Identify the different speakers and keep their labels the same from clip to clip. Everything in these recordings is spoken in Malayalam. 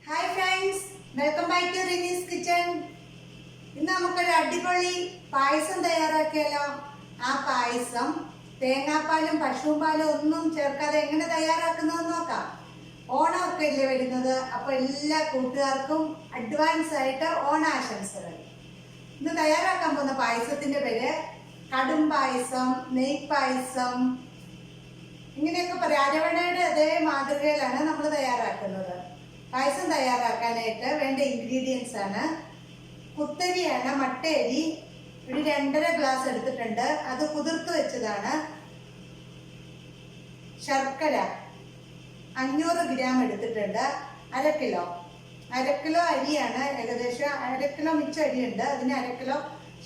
Speaker 1: Hi friends, welcome back to Rini's kitchen. ഇന്ന് നമുക്കൊരു അടിപൊളി പായസം തയ്യാറാക്കിയാലോ. ആ പായസം തേങ്ങാപ്പാലും പശുവും പാലും ഒന്നും ചേർക്കാതെ എങ്ങനെ തയ്യാറാക്കുന്നതെന്ന് നോക്കാം. ഓണമൊക്കെ അല്ലേ വരുന്നത്, അപ്പോൾ എല്ലാ കൂട്ടുകാർക്കും അഡ്വാൻസ് ആയിട്ട് ഓണാശംസകൾ. ഇന്ന് തയ്യാറാക്കാൻ പോകുന്ന പായസത്തിന്റെ പേര് കടും പായസം, നെയ് പായസം, ഇങ്ങനെയൊക്കെ പറയാം. അരവണയുടെ അതേ മാതൃകയിലാണ് നമ്മൾ തയ്യാറാക്കുന്നത്. പായസം തയ്യാറാക്കാനായിട്ട് വേണ്ട ഇൻഗ്രീഡിയൻസ് ആണ്: കുത്തരിയാണ്, മട്ടയരി ഒരു 2.5 ഗ്ലാസ് എടുത്തിട്ടുണ്ട്, അത് കുതിർത്ത് വെച്ചതാണ്. ശർക്കര 500 ഗ്രാം എടുത്തിട്ടുണ്ട്, അര കിലോ അരിയാണ്, ഏകദേശം 1/2 കിലോ മിച്ച അരിയുണ്ട്, അതിന് 1/2 കിലോ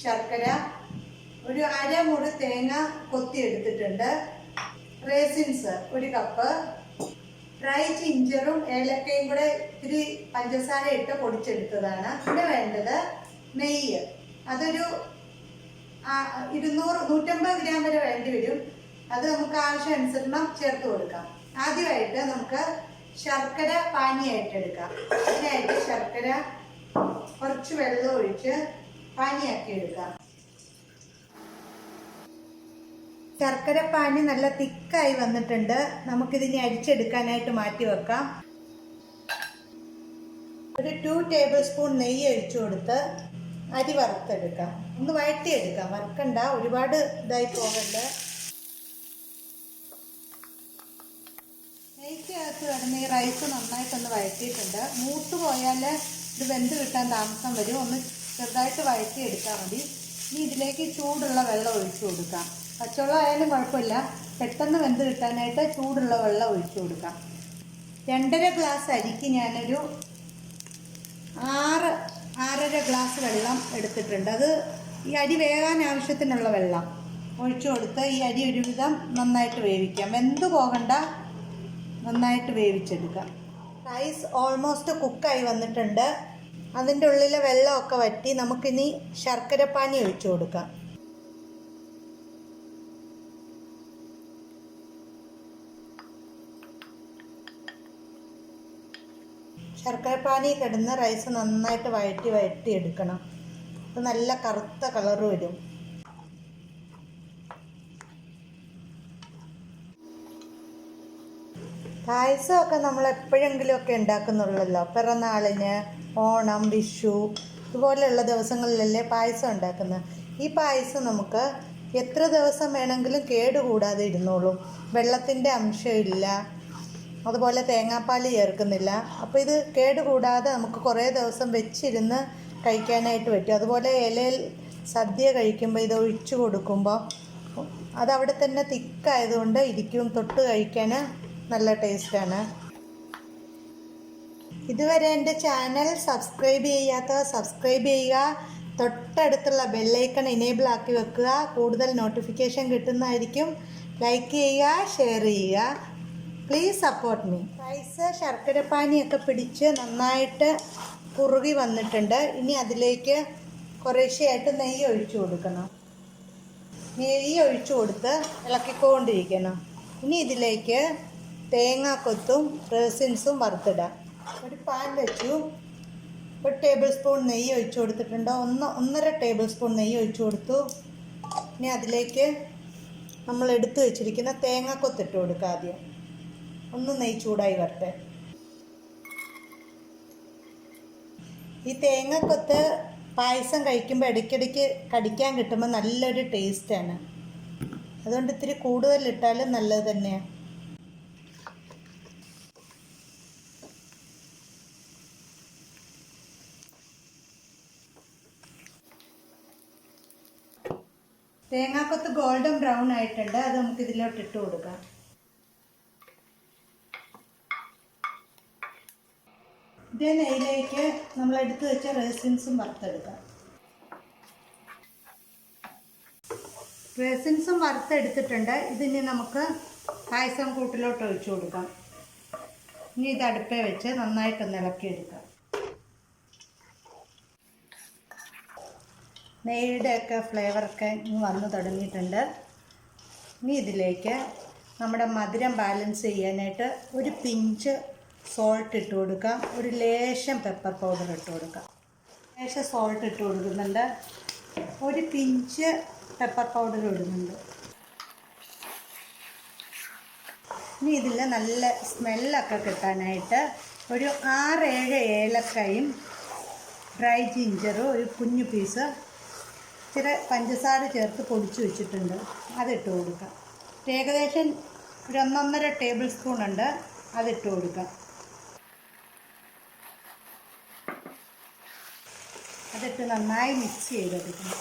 Speaker 1: ശർക്കര, ഒരു അരമുറി തേങ്ങ കൊത്തി എടുത്തിട്ടുണ്ട്, റേസിൻസ് 1 കപ്പ്, ഡ്രൈ ജിഞ്ചറും ഏലക്കയും കൂടെ ഇത്തിരി പഞ്ചസാര ഇട്ട് പൊടിച്ചെടുത്തതാണ്. പിന്നെ വേണ്ടത് നെയ്യ്, അതൊരു 150 ഗ്രാം വരെ വേണ്ടി വരും. അത് നമുക്ക് ആവശ്യാനുസരണം ചേർത്ത് കൊടുക്കാം. ആദ്യമായിട്ട് നമുക്ക് ശർക്കര പാനിയായിട്ട് എടുക്കാം. അതിനായിട്ട് ശർക്കര കുറച്ച് വെള്ളം ഒഴിച്ച് പാനിയാക്കി എടുക്കാം. ശർക്കര പാനി നല്ല തിക്കായി വന്നിട്ടുണ്ട്. നമുക്കിതിനെ അരിച്ചെടുക്കാനായിട്ട് മാറ്റി വെക്കാം. ഒരു 2 ടേബിൾ സ്പൂൺ നെയ്യ് ഒഴിച്ചു കൊടുത്ത് അരി വറുത്തെടുക്കാം. ഒന്ന് വഴറ്റിയെടുക്കാം, വറുക്കണ്ട, ഒരുപാട് ഇതായി പോകണ്ട്. നെയ്ക്കകത്ത് വരുന്ന ഈ റൈസ് നന്നായിട്ടൊന്ന് വഴറ്റിയിട്ടുണ്ട്. മൂത്ത് പോയാൽ ഇത് വെന്ത് കിട്ടാൻ താമസം വരും. ഒന്ന് ചെറുതായിട്ട് വഴറ്റിയെടുത്താൽ മതി. ഇനി ഇതിലേക്ക് ചൂടുള്ള വെള്ളം ഒഴിച്ചു കൊടുക്കാം. പച്ചവെള്ളം ആയാലും കുഴപ്പമില്ല, പെട്ടെന്ന് വെന്ത് കിട്ടാനായിട്ട് ചൂടുള്ള വെള്ളം ഒഴിച്ചു കൊടുക്കാം. 2.5 ഗ്ലാസ് അരിക്ക് ഞാനൊരു 6.5 ഗ്ലാസ് വെള്ളം എടുത്തിട്ടുണ്ട്. അത് ഈ അരി വേകാൻ ആവശ്യത്തിനുള്ള വെള്ളം ഒഴിച്ചു കൊടുത്ത് ഈ അരി ഒരുവിധം നന്നായിട്ട് വേവിക്കാം. വെന്ത് പോകണ്ട, നന്നായിട്ട് വേവിച്ചെടുക്കാം. റൈസ് ഓൾമോസ്റ്റ് കുക്കായി വന്നിട്ടുണ്ട്. അതിൻ്റെ ഉള്ളിലെ വെള്ളമൊക്കെ വറ്റി നമുക്കിനി ശർക്കരപ്പാനി ഒഴിച്ചു കൊടുക്കാം. ശർക്കരപ്പാനി കിടന്ന് റൈസ് നന്നായിട്ട് വഴറ്റി എടുക്കണം. അത് നല്ല കറുത്ത കളറ് വരും. പായസമൊക്കെ നമ്മൾ എപ്പോഴെങ്കിലുമൊക്കെ ഉണ്ടാക്കുന്നുള്ളല്ലോ. പിറന്നാളിന്, ഓണം, വിഷു ഇതുപോലെയുള്ള ദിവസങ്ങളിലല്ലേ പായസം ഉണ്ടാക്കുന്നത്. ഈ പായസം നമുക്ക് എത്ര ദിവസം വേണമെങ്കിലും കേടുകൂടാതെ ഇരുന്നോളും. വെള്ളത്തിൻ്റെ അംശമില്ല, അതുപോലെ തേങ്ങാപ്പാൽ ചേർക്കുന്നില്ല. അപ്പോൾ ഇത് കേടുകൂടാതെ നമുക്ക് കുറേ ദിവസം വെച്ചിരുന്ന് കഴിക്കാനായിട്ട് പറ്റും. അതുപോലെ ഇലയിൽ സദ്യ കഴിക്കുമ്പോൾ ഇത് ഒഴിച്ചു കൊടുക്കുമ്പോൾ അതവിടെ തന്നെ തിക്കായതുകൊണ്ട് ഇരിക്കും, തൊട്ട് കഴിക്കാൻ നല്ല ടേസ്റ്റാണ്. ഇതുവരെ എൻ്റെ ചാനൽ സബ്സ്ക്രൈബ് ചെയ്യാത്തവർ സബ്സ്ക്രൈബ് ചെയ്യുക, തൊട്ടടുത്തുള്ള ബെല്ലൈക്കൺ ഇനേബിൾ ആക്കി വെക്കുക. കൂടുതൽ നോട്ടിഫിക്കേഷൻ കിട്ടുന്നതായിരിക്കും. ലൈക്ക് ചെയ്യുക, ഷെയർ ചെയ്യുക. Please support me. റൈസ് ശർക്കരപ്പാനിയൊക്കെ പിടിച്ച് നന്നായിട്ട് കുറുകി വന്നിട്ടുണ്ട്. ഇനി അതിലേക്ക് കുറേശ്ശെയായിട്ട് നെയ്യ് ഒഴിച്ചു കൊടുക്കണം. നെയ്യ് ഒഴിച്ചു കൊടുത്ത് ഇളക്കിക്കൊണ്ടിരിക്കണം. ഇനി ഇതിലേക്ക് തേങ്ങാക്കൊത്തും റേസിൻസും വറുത്തിടാം. ഒരു പാൻ വെച്ചു, 1 ടേബിൾ സ്പൂൺ നെയ്യ് ഒഴിച്ചു കൊടുത്തിട്ടുണ്ട്. 1.5 ടേബിൾ സ്പൂൺ നെയ്യ് ഒഴിച്ചു കൊടുത്തു. ഇനി അതിലേക്ക് നമ്മൾ എടുത്തു വെച്ചിരിക്കുന്ന തേങ്ങാക്കൊത്തിട്ട് കൊടുക്കുക. ആദ്യം ഒന്ന് നെയ്യ് ചൂടായി വരട്ടെ. ഈ തേങ്ങക്കൊത്ത് പായസം കഴിക്കുമ്പോൾ ഇടയ്ക്കിടയ്ക്ക് കടിക്കാൻ കിട്ടുമ്പോൾ നല്ലൊരു ടേസ്റ്റാണ്. അതുകൊണ്ട് ഇത്തിരി കൂടുതലിട്ടാലും നല്ലത് തന്നെയാണ്. തേങ്ങാക്കൊത്ത് ഗോൾഡൻ ബ്രൗൺ ആയിട്ടുണ്ട്. അത് നമുക്ക് ഇതിലോട്ട് ഇട്ട് കൊടുക്കാം. ഇതേ നെയ്യിലേക്ക് നമ്മൾ എടുത്തു വെച്ച റേസിൻസും വറുത്തെടുക്കാം. റേസിൻസും വറുത്തെടുത്തിട്ടുണ്ട്. ഇതിനി നമുക്ക് പായസം കൂട്ടിലോട്ട് ഒഴിച്ചു കൊടുക്കാം. ഇനി ഇത് അടുപ്പേ വെച്ച് നന്നായിട്ടൊന്ന് ഇളക്കിയെടുക്കാം. നെയ്യുടെയൊക്കെ ഫ്ലേവറൊക്കെ വന്ന് തുടങ്ങിയിട്ടുണ്ട്. ഇനി ഇതിലേക്ക് നമ്മുടെ മധുരം ബാലൻസ് ചെയ്യാനായിട്ട് ഒരു പിഞ്ച് സോൾട്ട് ഇട്ട് കൊടുക്കാം. ഒരു ലേശം പെപ്പർ പൗഡർ ഇട്ട് കൊടുക്കാം. ലേശം സോൾട്ട് ഇട്ട് കൊടുക്കുന്നുണ്ട്. ഒരു പിഞ്ച് പെപ്പർ പൗഡർ ഇടുന്നുണ്ട്. ഇനി ഇതിൽ നല്ല സ്മെല്ലൊക്കെ കിട്ടാനായിട്ട് ഒരു 6-7 ഏലക്കയും ഡ്രൈ ജിഞ്ചറും ഒരു കുഞ്ഞു പീസ് ഇച്ചിരി പഞ്ചസാര ചേർത്ത് പൊടിച്ച് വെച്ചിട്ടുണ്ട്, അതിട്ട് കൊടുക്കാം. ഏകദേശം ഒരു 1.5 ടേബിൾ സ്പൂൺ ഉണ്ട്, അതിട്ട് കൊടുക്കാം. അതിട്ട് നന്നായി മിക്സ് ചെയ്തെടുക്കണം.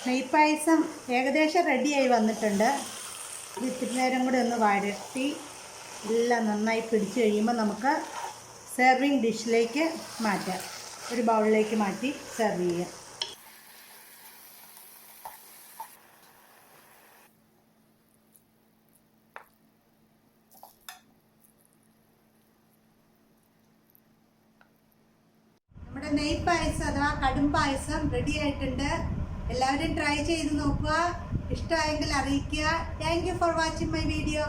Speaker 1: നെയ്പായസം ഏകദേശം റെഡിയായി വന്നിട്ടുണ്ട്. ഇത് ഇത്തിരി നേരം കൂടി ഒന്ന് വഴറ്റി എല്ലാം നന്നായി പിടിച്ച് കഴിയുമ്പോൾ നമുക്ക് സെർവിങ് ഡിഷിലേക്ക് മാറ്റാം. ഒരു ബൗളിലേക്ക് മാറ്റി സെർവ് ചെയ്യാം. നമ്മുടെ നെയ്പായസം അഥവാ കടും പായസം റെഡി ആയിട്ടുണ്ട്. എല്ലാവരും ട്രൈ ചെയ്ത് നോക്കുക. ഇഷ്ടമായെങ്കിൽ അറിയിക്കുക. Thank you for watching my video.